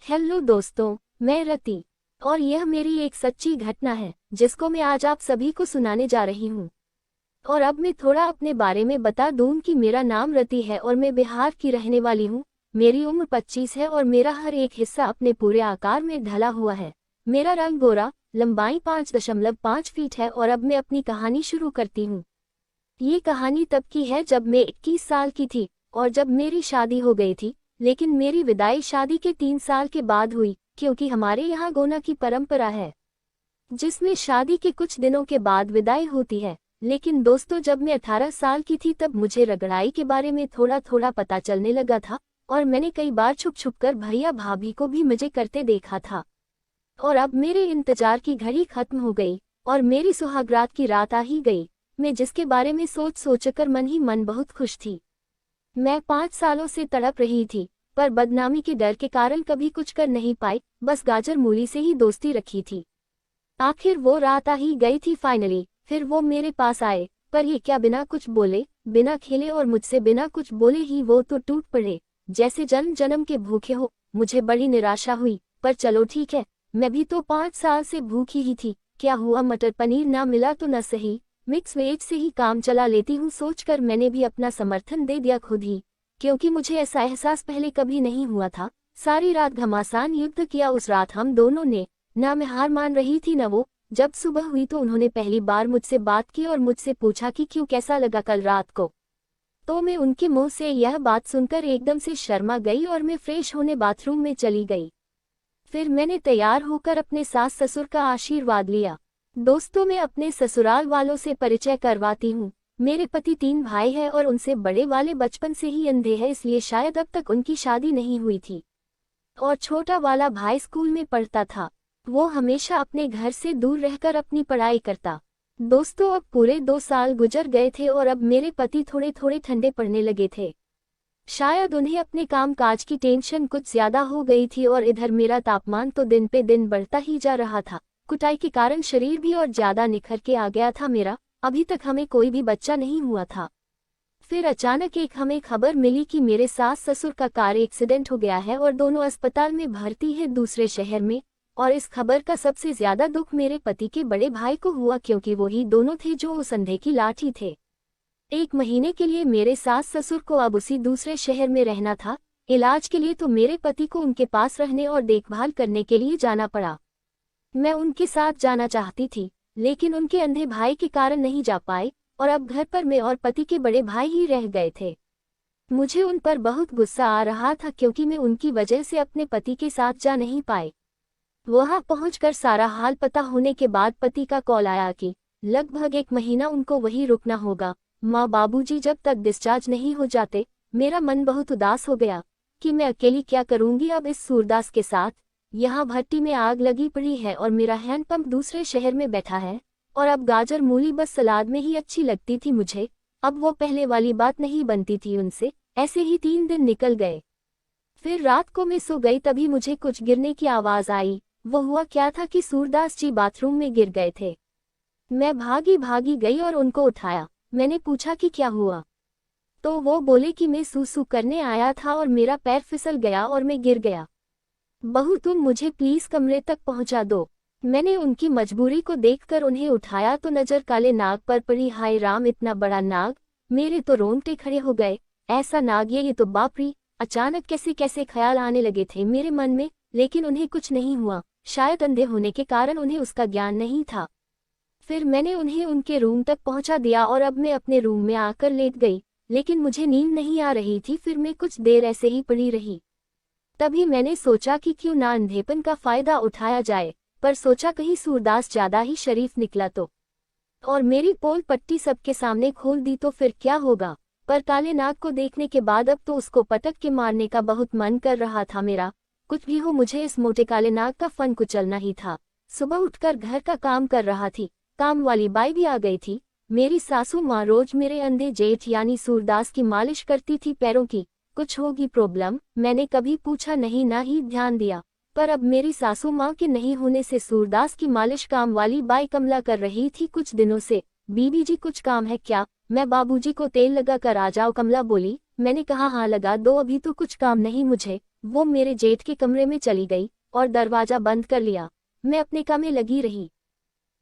Hello दोस्तों, मैं रति और यह मेरी एक सच्ची घटना है जिसको मैं आज आप सभी को सुनाने जा रही हूँ। और अब मैं थोड़ा अपने बारे में बता दूं कि मेरा नाम रति है और मैं बिहार की रहने वाली हूँ। मेरी उम्र 25 है और मेरा हर एक हिस्सा अपने पूरे आकार में ढला हुआ है। मेरा रंग गोरा, लंबाई 5.5 फीट है। और अब मैं अपनी कहानी शुरू करती हूँ। ये कहानी तब की है जब मैं 21 साल की थी और जब मेरी शादी हो गई थी। लेकिन मेरी विदाई शादी के 3 साल के बाद हुई, क्योंकि हमारे यहाँ गोना की परंपरा है जिसमें शादी के कुछ दिनों के बाद विदाई होती है। लेकिन दोस्तों, जब मैं 18 साल की थी तब मुझे रगड़ाई के बारे में थोड़ा थोड़ा पता चलने लगा था और मैंने कई बार छुप छुप कर भैया भाभी को भी मजे करते देखा था। और अब मेरे इंतजार की घड़ी खत्म हो गई और मेरी सुहागरात की रात आ ही गई। मैं जिसके बारे में सोच सोचकर मन ही मन बहुत खुश थी। मैं 5 सालों से तड़प रही थी, पर बदनामी के डर के कारण कभी कुछ कर नहीं पाई, बस गाजर मूली से ही दोस्ती रखी थी। आखिर वो रात आ ही गई थी फाइनली। फिर वो मेरे पास आए, पर ये क्या, बिना कुछ बोले, बिना खेले और मुझसे बिना कुछ बोले ही वो तो टूट पड़े जैसे जन्म जन्म के भूखे हो। मुझे बड़ी निराशा हुई, पर चलो ठीक है, मैं भी तो 5 साल से भूखी ही थी। क्या हुआ, मटर पनीर ना मिला तो न सही, मिक्स वेज से ही काम चला लेती हूँ सोचकर मैंने भी अपना समर्थन दे दिया खुद ही, क्योंकि मुझे ऐसा एहसास पहले कभी नहीं हुआ था। सारी रात घमासान युद्ध किया उस रात हम दोनों ने। ना मैं हार मान रही थी न वो। जब सुबह हुई तो उन्होंने पहली बार मुझसे बात की और मुझसे पूछा कि क्यों, कैसा लगा कल रात को। तो मैं उनके मुंह से यह बात सुनकर एकदम से शर्मा गई और मैं फ्रेश होने बाथरूम में चली गई। फिर मैंने तैयार होकर अपने सास ससुर का आशीर्वाद लिया। दोस्तों, मैं अपने ससुराल वालों से परिचय करवाती हूँ। मेरे पति 3 भाई हैं और उनसे बड़े वाले बचपन से ही अंधे हैं, इसलिए शायद अब तक उनकी शादी नहीं हुई थी। और छोटा वाला भाई स्कूल में पढ़ता था। वो हमेशा अपने घर से दूर रहकर अपनी पढ़ाई करता। दोस्तों, अब पूरे 2 साल गुजर गए थे और अब मेरे पति थोड़े थोड़े ठंडे पड़ने लगे थे। शायद उन्हें अपने काम काज की टेंशन कुछ ज्यादा हो गई थी और इधर मेरा तापमान तो दिन पे दिन बढ़ता ही जा रहा था। कुटाई के कारण शरीर भी और ज्यादा निखर के आ गया था मेरा। अभी तक हमें कोई भी बच्चा नहीं हुआ था। फिर अचानक एक हमें खबर मिली कि मेरे सास ससुर का कार एक्सीडेंट हो गया है और दोनों अस्पताल में भर्ती है दूसरे शहर में। और इस खबर का सबसे ज्यादा दुख मेरे पति के बड़े भाई को हुआ, क्योंकि वो ही दोनों थे जो उस अंधे की लाठी थे। 1 महीने के लिए मेरे सास ससुर को अब उसी दूसरे शहर में रहना था। इलाज के लिए तो मेरे पति को उनके पास रहने और देखभाल करने के लिए जाना पड़ा। मैं उनके साथ जाना चाहती थी, लेकिन उनके अंधे भाई के कारण नहीं जा पाए और अब घर पर मैं और पति के बड़े भाई ही रह गए थे। मुझे उन पर बहुत गुस्सा आ रहा था, क्योंकि मैं उनकी वजह से अपने पति के साथ जा नहीं पाए। वहां पहुंचकर सारा हाल पता होने के बाद पति का कॉल आया कि लगभग 1 महीना उनको वहीं रुकना होगा। माँ बाबूजी जब तक डिस्चार्ज नहीं हो जाते। मेरा मन बहुत उदास हो गया कि मैं अकेली क्या करूंगी अब इस सूरदास के साथ। यहाँ भट्टी में आग लगी पड़ी है और मेरा हैंडपंप दूसरे शहर में बैठा है। और अब गाजर मूली बस सलाद में ही अच्छी लगती थी मुझे। अब वो पहले वाली बात नहीं बनती थी उनसे। ऐसे ही 3 दिन निकल गए। फिर रात को मैं सो गई, तभी मुझे कुछ गिरने की आवाज आई। वो हुआ क्या था कि सूरदास जी बाथरूम में गिर गए थे। मैं भागी भागी गई और उनको उठाया। मैंने पूछा कि क्या हुआ, तो वो बोले कि मैं सूसू करने आया था और मेरा पैर फिसल गया और मैं गिर गया। बहू, तुम मुझे प्लीज कमरे तक पहुंचा दो। मैंने उनकी मजबूरी को देखकर उन्हें उठाया तो नजर काले नाग पर पड़ी। हाय राम, इतना बड़ा नाग! मेरे तो रोंगटे खड़े हो गए। ऐसा नाग, ये तो बाप रे! अचानक कैसे कैसे ख्याल आने लगे थे मेरे मन में, लेकिन उन्हें कुछ नहीं हुआ। शायद अंधे होने के कारण उन्हें उसका ज्ञान नहीं था। फिर मैंने उन्हें उनके रूम तक पहुंचा दिया और अब मैं अपने रूम में आकर लेट गई, लेकिन मुझे नींद नहीं आ रही थी। फिर मैं कुछ देर ऐसे ही पड़ी रही। तभी मैंने सोचा कि क्यों ना अंधेपन का फायदा उठाया जाए, पर सोचा कहीं सूरदास ज्यादा ही शरीफ निकला तो, और मेरी पोल पट्टी सबके सामने खोल दी तो फिर क्या होगा। पर काले नाग को देखने के बाद अब तो उसको पटक के मारने का बहुत मन कर रहा था मेरा। कुछ भी हो, मुझे इस मोटे काले नाग का फन कुचलना ही था। सुबह उठकर घर का काम कर रहा थी। काम वाली बाई भी आ गई थी। मेरी सासू माँ रोज मेरे अंधे जेठ यानी सूरदास की मालिश करती थी पैरों की। कुछ होगी प्रॉब्लम, मैंने कभी पूछा नहीं, ना ही ध्यान दिया। पर अब मेरी सासू माँ के नहीं होने से सूरदास की मालिश काम वाली बाई कमला कर रही थी कुछ दिनों से। बीबी जी, कुछ काम है क्या? मैं बाबूजी को तेल लगा कर आ जाओ, कमला बोली। मैंने कहा हाँ लगा दो, अभी तो कुछ काम नहीं मुझे। वो मेरे जेठ के कमरे में चली गई और दरवाजा बंद कर लिया। मैं अपने काम में लगी रही।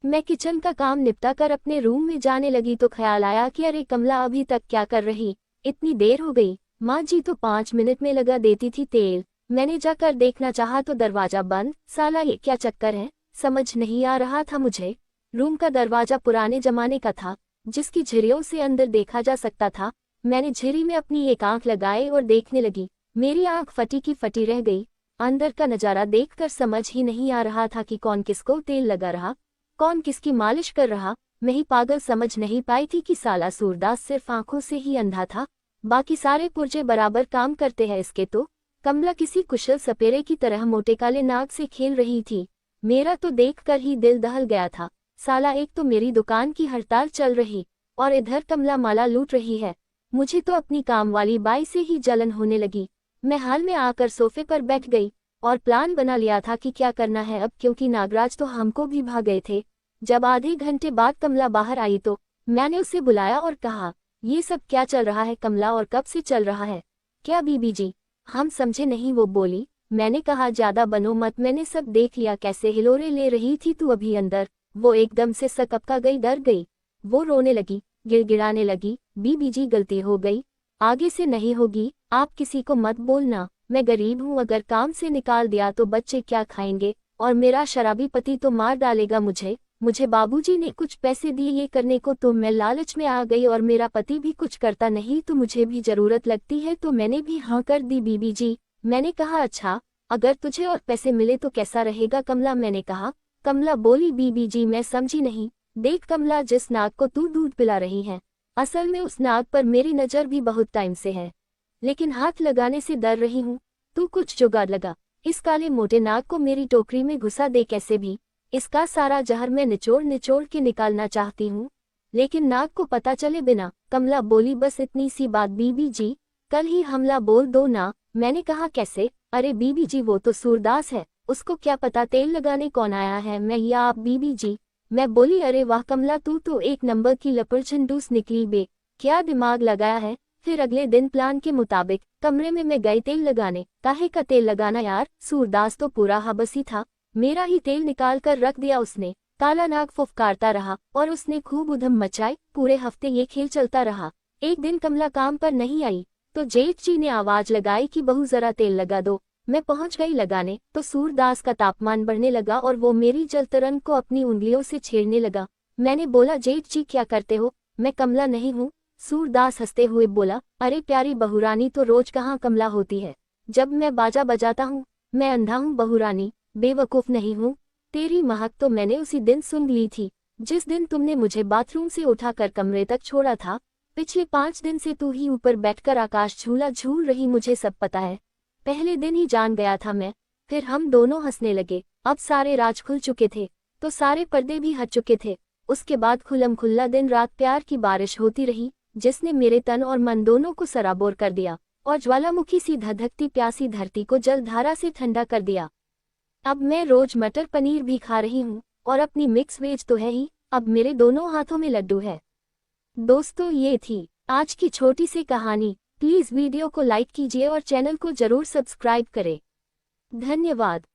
मैं किचन का काम निपटा कर अपने रूम में जाने लगी तो ख्याल आया कि अरे कमला अभी तक क्या कर रही, इतनी देर हो गई। माँ जी तो 5 मिनट में लगा देती थी तेल। मैंने जाकर देखना चाहा तो दरवाजा बंद। साला ये क्या चक्कर है, समझ नहीं आ रहा था मुझे। रूम का दरवाजा पुराने जमाने का था, जिसकी झिरियों से अंदर देखा जा सकता था। मैंने झिरी में अपनी एक आंख लगाई और देखने लगी। मेरी आंख फटी की फटी रह गई। अंदर का नजारा देखकर समझ ही नहीं आ रहा था कि कौन किसको तेल लगा रहा, कौन किसकी मालिश कर रहा। मैं ही पागल समझ नहीं पाई थी कि साला सूरदास सिर्फ आंखों से ही अंधा था, बाकी सारे पुर्जे बराबर काम करते हैं इसके। तो कमला किसी कुशल सपेरे की तरह मोटे काले नाग से खेल रही थी। मेरा तो देखकर ही दिल दहल गया था। साला एक तो मेरी दुकान की हड़ताल चल रही और इधर कमला माला लूट रही है। मुझे तो अपनी काम वाली बाई से ही जलन होने लगी। मैं हाल में आकर सोफे पर बैठ गई और प्लान बना लिया था कि क्या करना है अब, क्योंकि नागराज तो हमको भी भाग गए थे। जब आधे घंटे बाद कमला बाहर आई तो मैंने उसे बुलाया और कहा, ये सब क्या चल रहा है कमला, और कब से चल रहा है? क्या बीबी जी? हम समझे नहीं, वो बोली। मैंने कहा ज्यादा बनो मत, मैंने सब देख लिया कैसे हिलोरे ले रही थी तू अभी अंदर। वो एकदम से सकपका गई, डर गई। वो रोने लगी, गिड़गिड़ाने लगी। बीबी जी गलती हो गई, आगे से नहीं होगी, आप किसी को मत बोलना। मैं गरीब हूँ, अगर काम से निकाल दिया तो बच्चे क्या खाएंगे, और मेरा शराबी पति तो मार डालेगा मुझे बाबूजी ने कुछ पैसे दिए ये करने को, तो मैं लालच में आ गई, और मेरा पति भी कुछ करता नहीं तो मुझे भी जरूरत लगती है तो मैंने भी हाँ कर दी बीबी जी। मैंने कहा अच्छा, अगर तुझे और पैसे मिले तो कैसा रहेगा कमला, मैंने कहा। कमला बोली, बीबी जी मैं समझी नहीं। देख कमला, जिस नाग को तू दूध पिला रही है, असल में उस नाग पर मेरी नज़र भी बहुत टाइम से है, लेकिन हाथ लगाने से डर रही हूँ। तू कुछ जुगाड़ लगा, इस काले मोटे नाग को मेरी टोकरी में घुसा दे कैसे भी। इसका सारा जहर मैं निचोड़ निचोड़ के निकालना चाहती हूँ, लेकिन नाग को पता चले बिना। कमला बोली, बस इतनी सी बात बीबी जी, कल ही हमला बोल दो ना। मैंने कहा कैसे? अरे बीबी जी वो तो सूरदास है, उसको क्या पता तेल लगाने कौन आया है, मैं या आप बीबी जी। मैं बोली, अरे वाह कमला, तू तो एक नंबर की लपड़छंडूस निकली बे, क्या दिमाग लगाया है। फिर अगले दिन प्लान के मुताबिक कमरे में मैं गई तेल लगाने। काहे का तेल लगाना यार, सूरदास तो पूरा हबसी था, मेरा ही तेल निकाल कर रख दिया उसने। काला नाग फुफकारता रहा और उसने खूब उधम मचाई। पूरे हफ्ते ये खेल चलता रहा। एक दिन कमला काम पर नहीं आई तो जेठ जी ने आवाज लगाई कि बहू जरा तेल लगा दो। मैं पहुंच गई लगाने तो सूरदास का तापमान बढ़ने लगा और वो मेरी जलतरन को अपनी उंगलियों से छेड़ने लगा। मैंने बोला, जेठ जी क्या करते हो, मैं कमला नहीं हूँ। सूरदास हंसते हुए बोला, अरे प्यारी बहुरानी तो रोज कहाँ कमला होती है, जब मैं बाजा बजाता हूँ। मैं अंधा हूँ बहुरानी, बेवकूफ नहीं हूँ। तेरी महक तो मैंने उसी दिन सुन ली थी जिस दिन तुमने मुझे बाथरूम से उठाकर कमरे तक छोड़ा था। पिछले 5 दिन से तू ही ऊपर बैठकर आकाश झूला झूल रही, मुझे सब पता है। पहले दिन ही जान गया था मैं। फिर हम दोनों हंसने लगे। अब सारे राज खुल चुके थे तो सारे पर्दे भी हट चुके थे। उसके बाद खुल्लम खुल्ला दिन रात प्यार की बारिश होती रही, जिसने मेरे तन और मन दोनों को सराबोर कर दिया और ज्वालामुखी सी धधकती प्यासी धरती को जलधारा से ठंडा कर दिया। अब मैं रोज मटर पनीर भी खा रही हूँ और अपनी मिक्स वेज तो है ही, अब मेरे दोनों हाथों में लड्डू है। दोस्तों ये थी आज की छोटी सी कहानी। प्लीज वीडियो को लाइक कीजिए और चैनल को जरूर सब्सक्राइब करें। धन्यवाद।